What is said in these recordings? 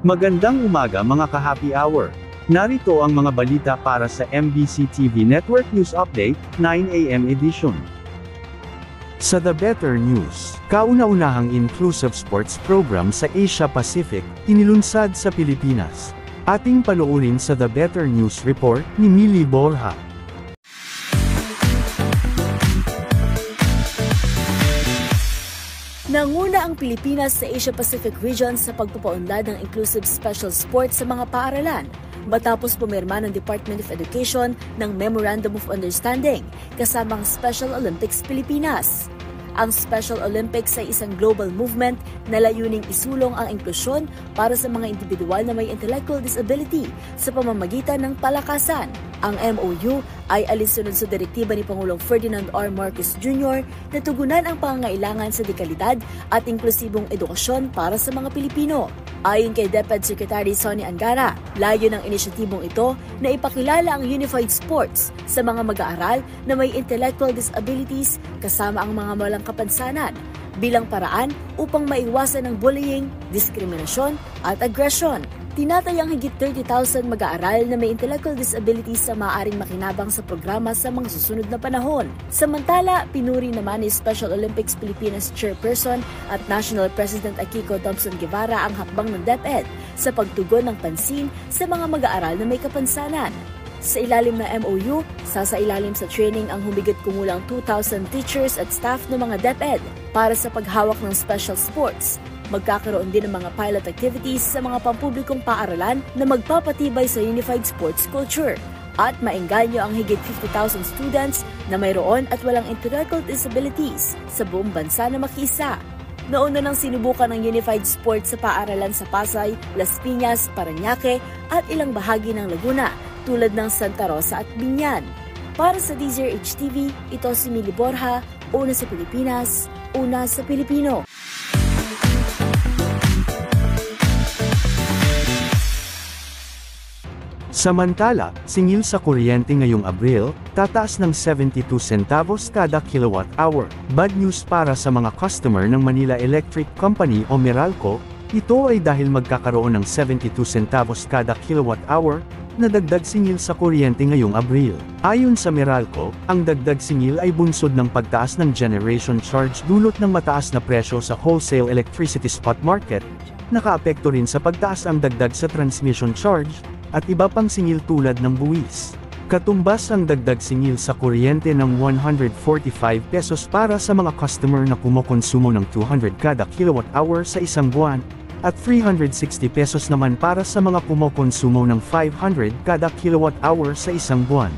Magandang umaga mga ka-happy hour. Narito ang mga balita para sa MBC TV Network News Update, 9 AM edition. Sa The Better News, kauna-unahang inclusive sports program sa Asia Pacific, inilunsad sa Pilipinas. Ating panoorin sa The Better News report ni Mili Borja. Nanguna ang Pilipinas sa Asia-Pacific region sa pagpapaunlad ng inclusive special sports sa mga paaralan, matapos pumirma ng Department of Education ng Memorandum of Understanding kasama ang Special Olympics Pilipinas. Ang Special Olympics ay isang global movement na layuning isulong ang inklusyon para sa mga individual na may intellectual disability sa pamamagitan ng palakasan. Ang MOU ay alinsunod sa direktiba ni Pangulong Ferdinand R. Marcos Jr. na tugunan ang pangangailangan sa dekalidad at inklusibong edukasyon para sa mga Pilipino. Ayon kay DepEd Secretary Sonny Angara, layo ng inisyatibong ito na ipakilala ang unified sports sa mga mag-aaral na may intellectual disabilities kasama ang mga walang kapansanan bilang paraan upang maiwasan ang bullying, diskriminasyon at aggression. Tinatayang higit 30,000 mag-aaral na may intellectual disabilities sa maaaring makinabang sa programa sa mga susunod na panahon. Samantala, pinuri naman ni Special Olympics Pilipinas Chairperson at National President Akiko Thompson Guevara ang hakbang ng DepEd sa pagtugon ng pansin sa mga mag-aaral na may kapansanan. Sa ilalim ng MOU, sasailalim sa training ang humigit kumulang 2,000 teachers at staff ng mga DepEd para sa paghawak ng special sports. Magkakaroon din ng mga pilot activities sa mga pampublikong paaralan na magpapatibay sa unified sports culture. At maengganyo ang higit 50,000 students na mayroon at walang intellectual disabilities sa buong bansa na makiisa. Nauna nang sinubukan ng unified sports sa paaralan sa Pasay, Las Piñas, Parañaque at ilang bahagi ng Laguna tulad ng Santa Rosa at Biñan. Para sa DZRH TV, ito si Mili Borja, una sa Pilipinas, una sa Pilipino. Samantala, singil sa kuryente ngayong Abril, tataas ng 72 centavos kada kilowatt-hour. Bad news para sa mga customer ng Manila Electric Company o Meralco, ito ay dahil magkakaroon ng 72 centavos kada kilowatt-hour na dagdag singil sa kuryente ngayong Abril. Ayon sa Meralco, ang dagdag singil ay bunsod ng pagtaas ng generation charge dulot ng mataas na presyo sa wholesale electricity spot market, nakaapekto rin sa pagtaas ang dagdag sa transmission charge, at iba pang singil tulad ng buwis. Katumbas ang dagdag singil sa kuryente ng 145 pesos para sa mga customer na kumokonsumo ng 200 kada kilowatt-hour sa isang buwan, at 360 pesos naman para sa mga kumokonsumo ng 500 kada kilowatt-hour sa isang buwan.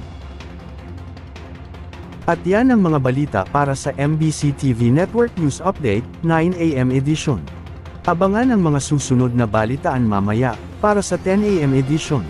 At yan ang mga balita para sa MBC TV Network News Update, 9 AM edition. Abangan ang mga susunod na balitaan mamaya, para sa 10 AM edition.